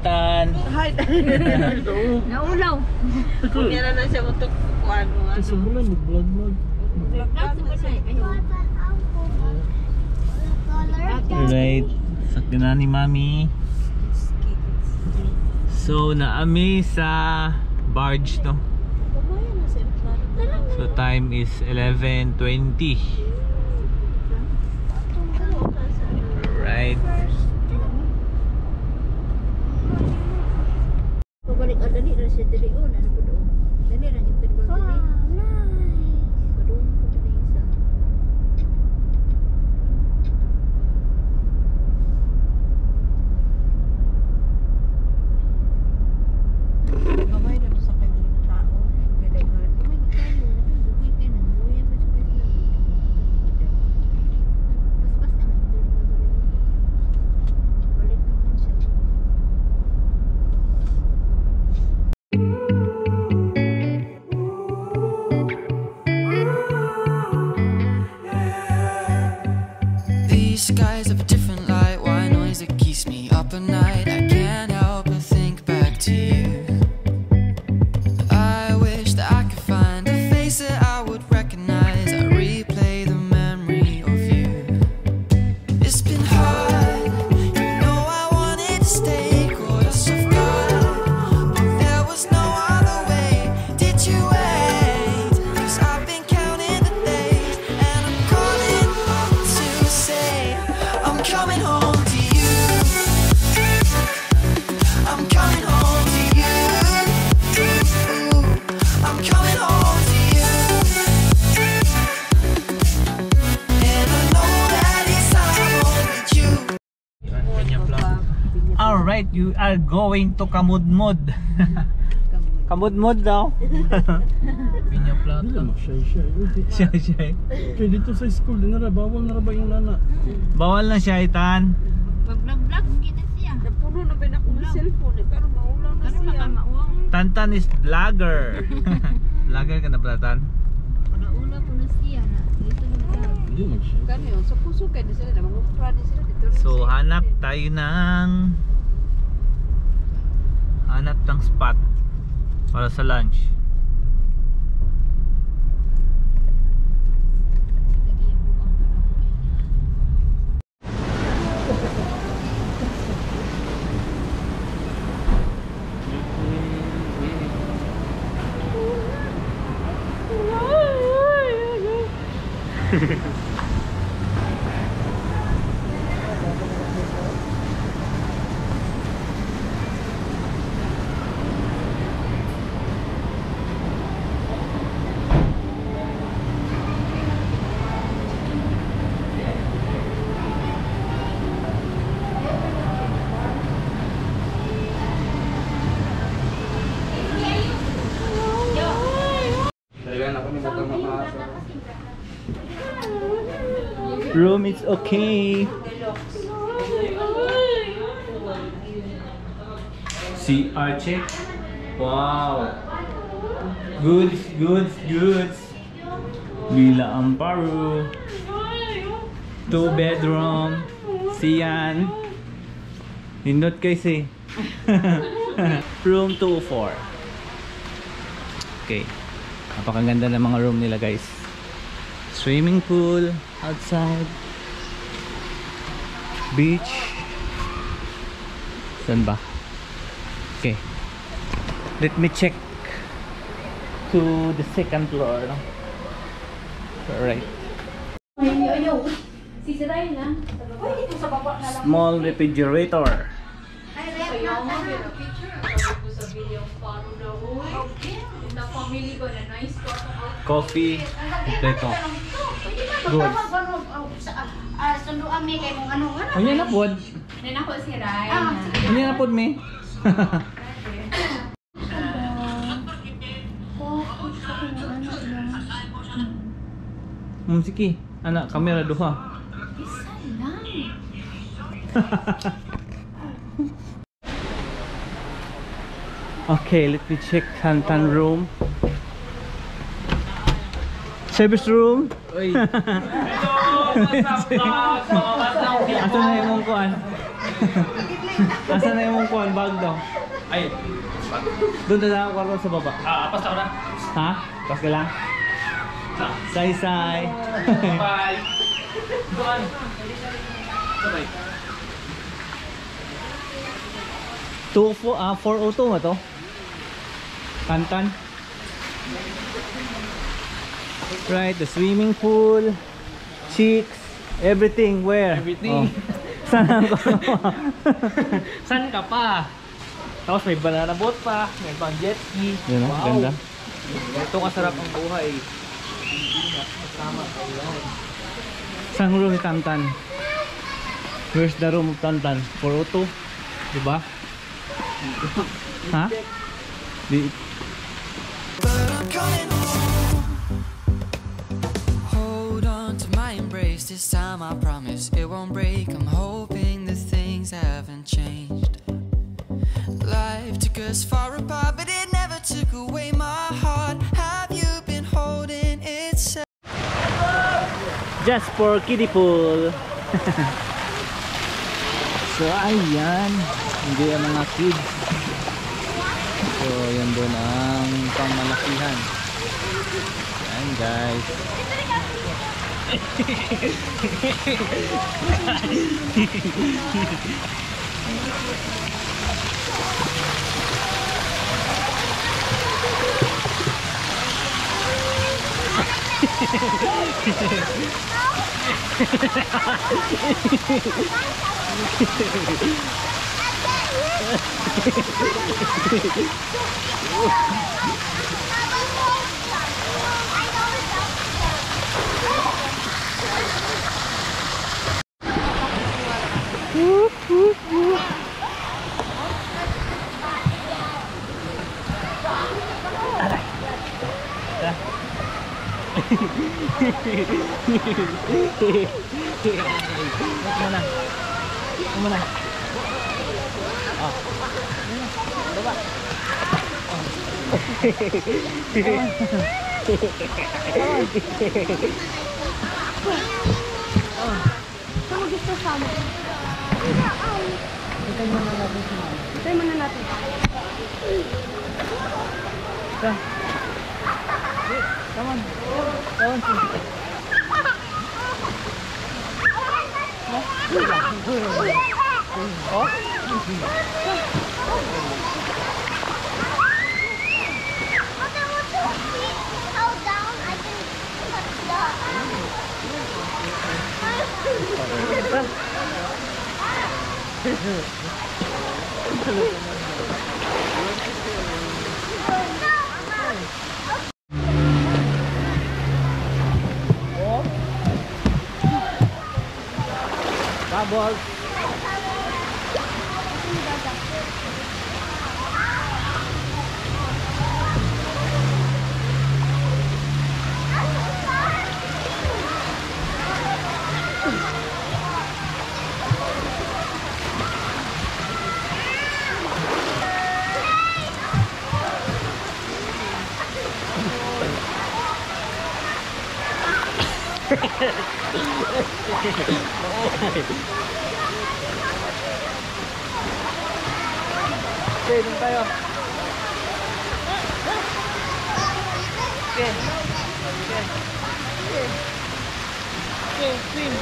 Tan. Hi. Naulaw. Kunyara na siya mo to ano. Sa bulan, mag-vlog. Right. Sakti na ni Mami. So, naami sa barge, no? So, time is 11:20. Right. Pabalik ka dali na siya dali on. Ano po doon? Dali na yung dali. Kadung ko dali isa. Gamay na sa kanya ng tao. Gamay ka. May kayo. Buhay ka na. Buhay pa siya kasi. Pas-pas na may dali. Balik naman siya. These skies have a different light, white noise that keeps me up at night. I can't help but think back to you. I wish that I could find a face that I would recognize. I replay the memory of you. It's been hard, you know I wanted to stay, caught us off guard, but there was no other way. Did you wait? 'Cause I've been counting the days, and I'm calling home to say I'm coming home to you. I'm coming home to you. I'm coming home to you. And I know that it's time with you. Alright, you are going to Kamudmud. Kamudmud daw. Pinya Plata. Hindi naman siya. Siya. Kaya dito sa school, bawal na ba yung nana? Bawal na siya, Itan. Pag-vlog, hindi na siya. Napuno na ba na akong cellphone eh. Pero maulang na Ano siya. baka mauwang? Tantan is vlogger. Vlogger ka na pala, Tan? Una-una po na siya na. Dito na vlog. Hindi naman siya. Kano yun? Sa puso kayo na sila na mga friend sila dito. So, hanap tayo ng spot para sa lunch. Room is okay. CR check. Wow. Goods. Villa Amparo. 2 bedroom. Sian. Nindot kasi. Room 204. Okay. Napakaganda ng mga room nila, guys. Swimming pool outside. Beach. Saan ba? Okay. Let me check to the second floor. Alright. Small refrigerator. Coffee. Ito. Good. Sundo kami kay mong ano. Ano na po? Nena ko si Rai. Ano na po, me? Sige. Anak, kamera duha. Okay, let me check Tantan room. Service room. Uy. Asan na yung mong kuhan? Asan na yung kuwan bag daw? Ay, Doon na lang ako kwarto sa baba. pasta ko na. Ha? Pas ka lang? Say-say. Bye. Doon. Sabay. 402 ba to? Tantan. Right, the swimming pool, chicks, everything. Where? Everything. Saan ako? San ka pa? Tapos may banana boat pa, may pang jet ski. Yun, ganda. Ito kasarap ang buhay. Kasama ka yan. Saan room ni Tantan? Where's the room of Tantan? 402? Diba? Ha? Di But I'm coming home. Hold on to my embrace. This time I promise it won't break. I'm hoping that things haven't changed. Life took us far apart, but it never took away my heart. Have you been holding it? just for kiddie pool. So ayan, hindi ang mga kids. So yan doon ang pangmalakihan. Ayan guys. Muna. Baba. Saan mo gusto sama? Ito muna natin. Come on. Come on. Bubbles. Okay, dun tayo. Okay. Okay, swim.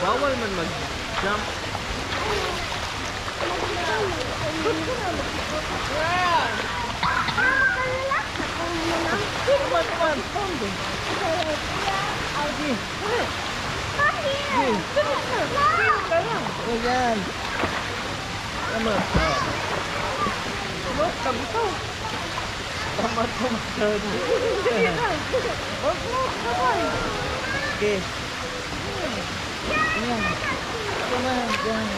Bawal man mag-jump. Ayan. Tama. Look, kabutaw. Tama to matod. Okay. Ayan. Come on. Ayan.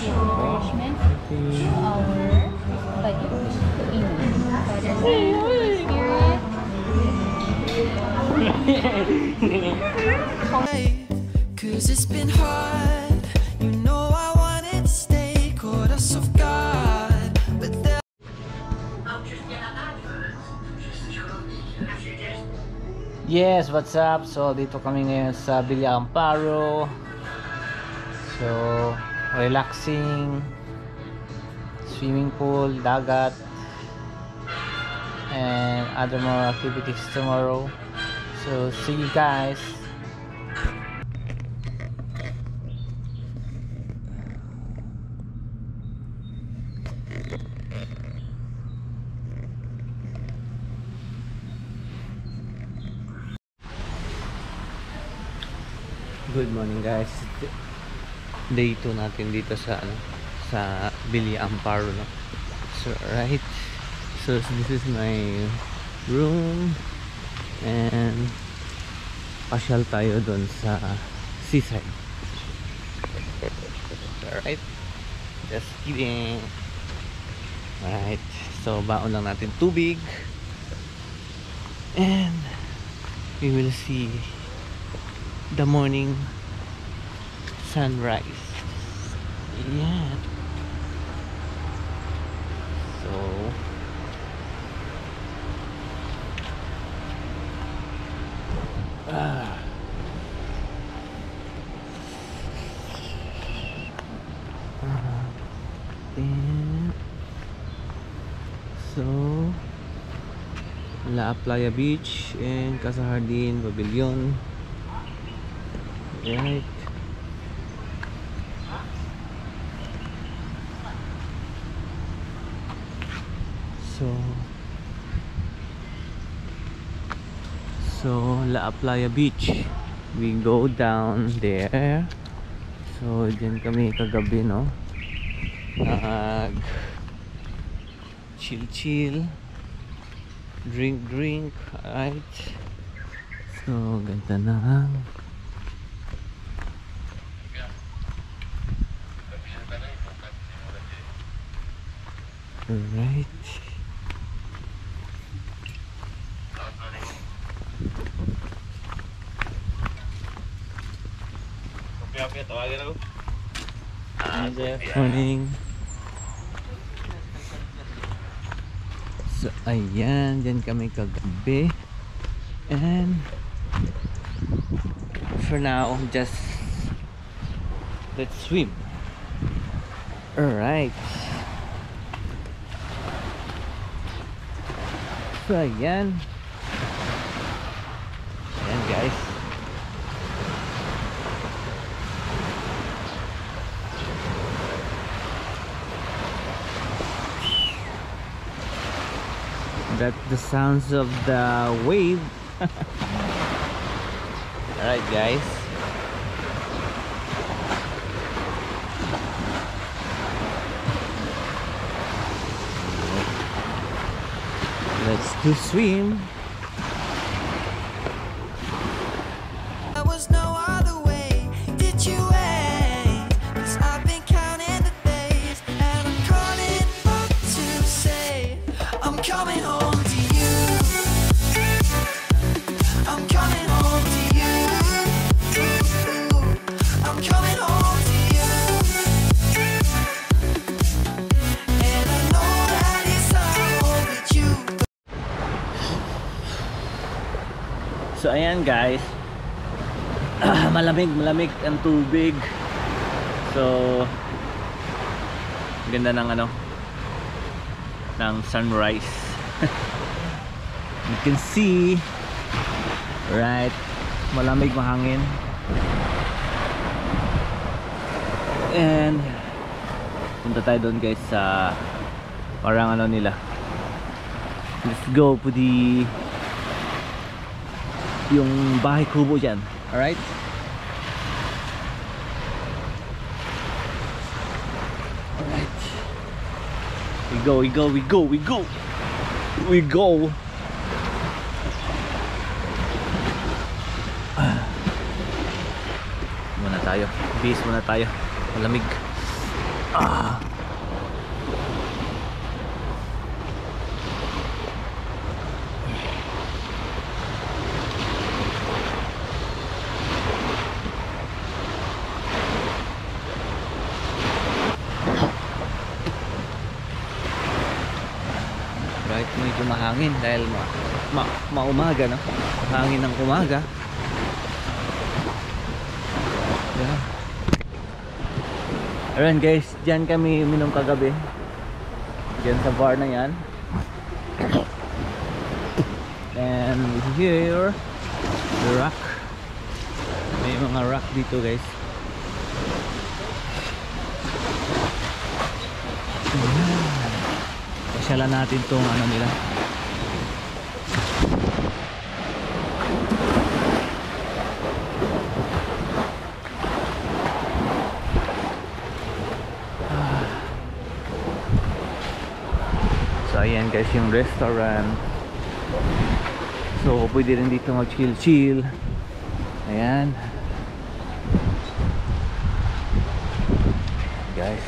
Nourishment to our body. Cause it's been hard. You know I wanted to stay caught us off guard, but there Yes, what's up? So dito kami ngayon sa Villa Amparo. So relaxing, swimming pool, dagat, and other more activities tomorrow. So see you guys. Good morning guys. Day 2 natin dito sa sa Villa Amparo, no? So right. So this is my room and pasyal tayo doon sa seaside. Alright. Just kidding. Alright. So baon lang natin tubig and we will see the morning sunrise. Yeah. So then, so La Playa Beach and Casa Jardin Pavilion. Right. So La Playa Beach, we go down there. So dyan kami kagabi, no? Chill, drink, right? So ganda na. Alright. Morning. So ayan, dyan kami kagabi. And for now, just let's swim. Alright. So ayan. Ayan guys. That's the sounds of the wave. Alright guys. Let's do swim. there was no other way. Did you wait? 'Cause I've been counting the days, and I'm calling up to say I'm coming home to you. I'm coming home to you. I'm coming home to you. And I know that it's all with you. So ayan guys. Malamig ang tubig. So ganda ng ng sunrise. You can see, right? Malamig, mahangin. And punta tayo doon guys sa Parang ano nila. Let's go to the yung bahay kubo dyan. Alright? Alright. We go, we go, we go, we go. We go. Muna tayo. Bis muna tayo. Malamig. Right, medyo mahangin dahil maumaga, no? Hangin ng umaga. Yeah. Ayan guys, dyan kami uminom kagabi. Dyan sa bar na yan. And here, the rock. May mga rock dito guys. Pasyalan natin tong ano nila. So ayan guys yung restaurant. So pwede rin dito mag chill. Ayan guys.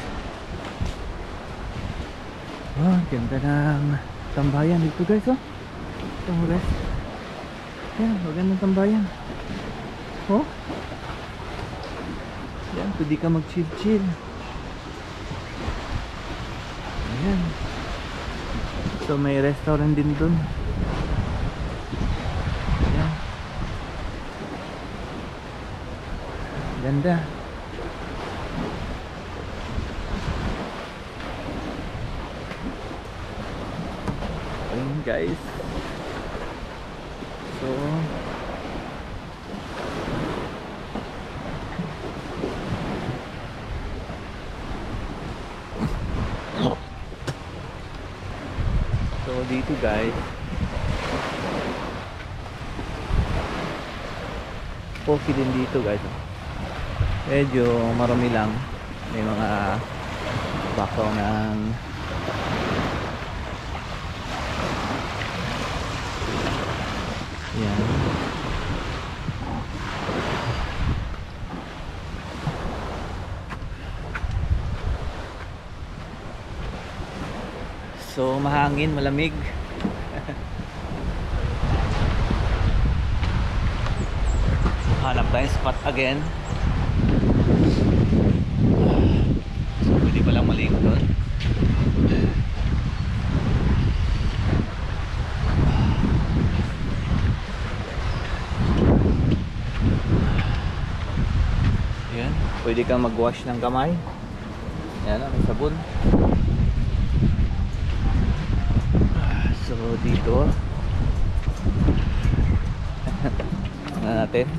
Oh, ganda ng tambayan dito guys, oh. Ito guys. Yan, magandang tambayan. Oh. Yan, pwede ka mag chill. Ayan. So may restaurant din dun. Ayan. Ganda. Ayan guys. So dito guys, coffee din dito guys. Medyo marami lang. May mga bakaw ng yan. So mahangin, malamig. Hanap tayong spot again. So pwede palang malingon doon. Yan, pwede kang mag-wash ng kamay. Yan, may sabon. So dito ano natin?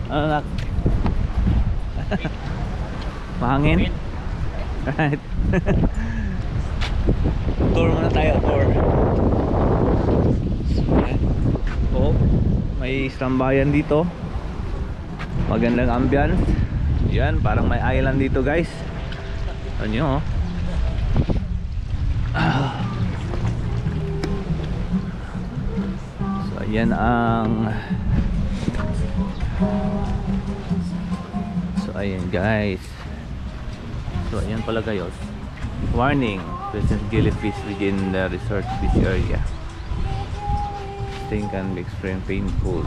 Ano nak? Mahangin? Right. Tour muna tayo, tour. So, oh, may tambayan dito. Magandang ambience. Yan, parang may island dito guys. Ano nyo, oh. So ayan ang guys. So ayan pala guys. Warning, present jellyfish within the resort beach area. Sting can be extremely painful.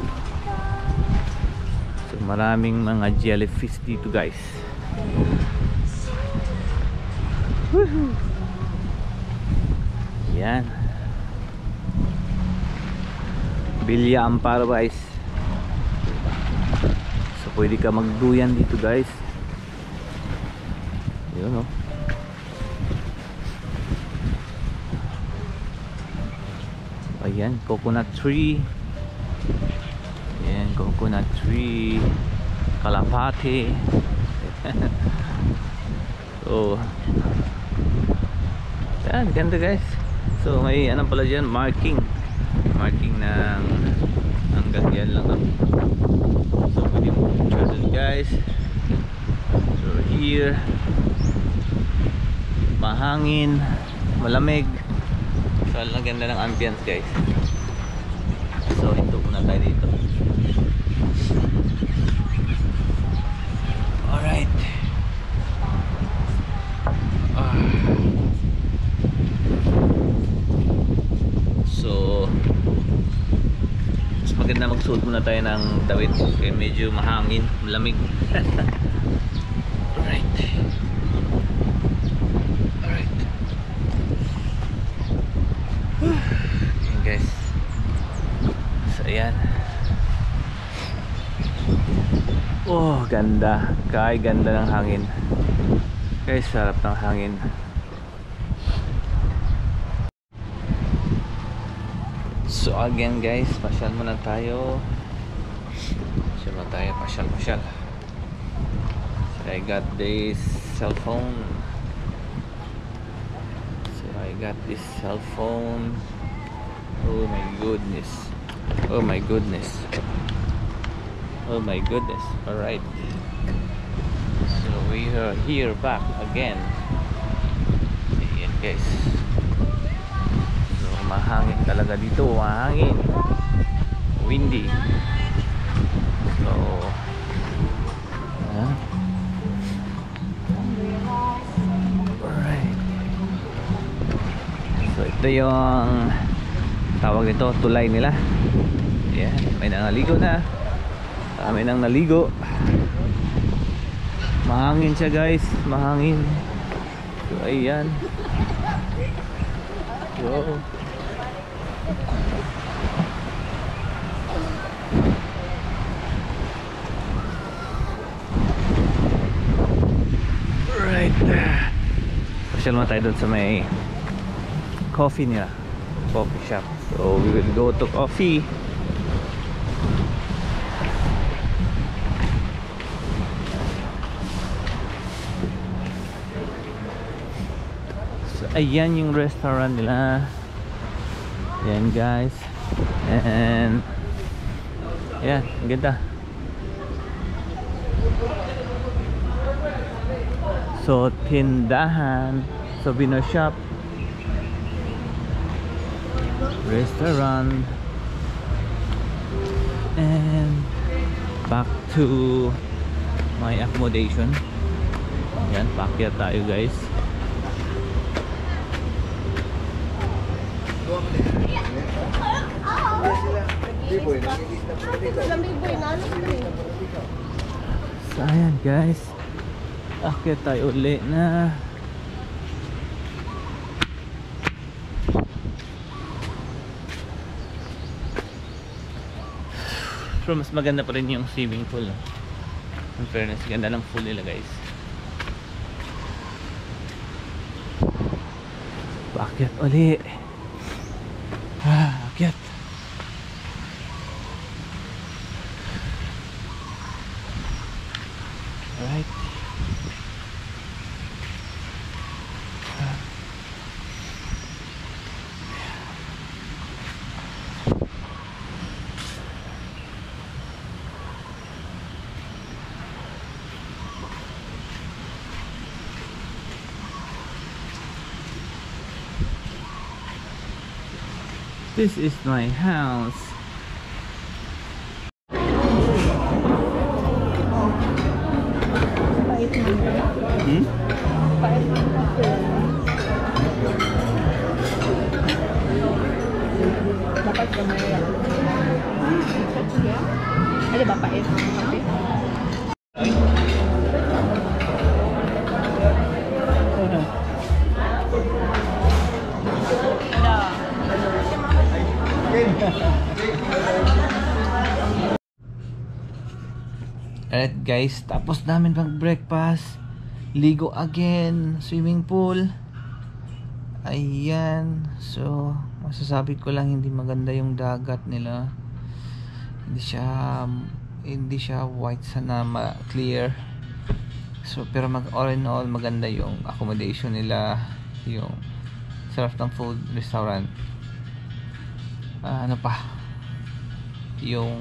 So maraming mga jellyfish dito guys. Woohoo! Yan. Villa Amparo guys. So pwede ka magduyan dito guys. Yun, oh. Ayan, coconut tree. Ayan, coconut tree. Kalapate. So Yan, ganda guys. So may ano pala dyan, marking ng hanggang yan lang to. So pwede mo picture dun guys. So here, mahangin, malamig. So ang ganda ng ambience guys. So ito muna tayo dito. Alright. So mas maganda magsuot muna tayo ng damit kaya medyo mahangin, malamig. Alright. Alright. Ayan guys. So ayan. Oh, ganda. Kaya ganda ng hangin. Guys, sarap ng hangin. So again guys, pasyal muna tayo. Pasyal. So I got this cell phone. Oh my goodness. Alright. So we are here back again. Ayan guys. So mahangin talaga dito, mahangin. Windy. So alright. So ito yung tawag nito, tulay nila. Ayan, may nangaligo na. Kami nang naligo. Mahangin siya guys, mahangin. So ayan. Wow. Right. Pasyal mo tayo dun sa may coffee nila, coffee shop. So we will go to coffee. So ayan yung restaurant nila. Ayan guys. And ayan, ganda. So tindahan, souvenir shop, restaurant, and back to my accommodation. Yan, paakyat tayo guys. So ayan guys, akyat tayo ulit na. Pero mas maganda pa rin yung swimming pool, no? In fairness, ganda ng pool nila guys. Akyat ulit. Akyat. Alright. This is my house. Dapat kamera. Ada bapak ya? Alright guys, tapos namin mag-breakfast, ligo again, swimming pool. Ayan. So masasabi ko lang hindi maganda yung dagat nila. Hindi siya white, sana clear. So pero all in all maganda yung accommodation nila, yung Sarap ng food restaurant. Ano pa? Yung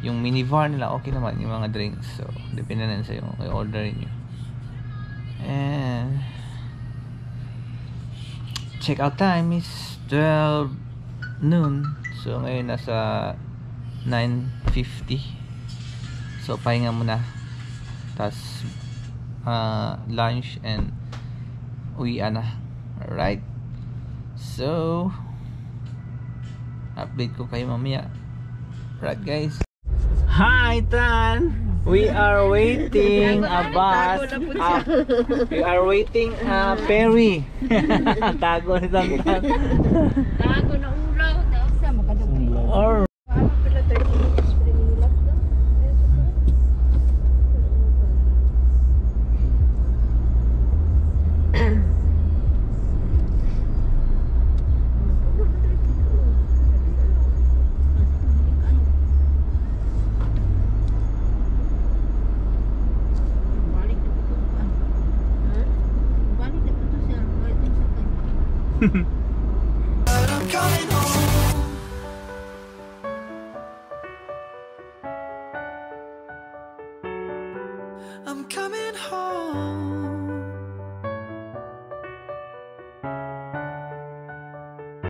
minibar nila okay naman, yung mga drinks. So, depende na sa yung i-order nyo. And check out time is 12 noon. So, ngayon nasa 9:50. So, pahinga muna. Tapos, lunch and uwian na. Alright. So, update ko kayo mamaya. Alright guys. Hi Tan! We are waiting a bus. We are waiting a ferry. Tago ni Tan. Tago na ulaw. Sa makadugay. Or Ano pala 30 minutes free minutes daw? Balik na po to. Balik na po to siya. Balik na sa kanya. But I'm coming home. I'm coming home.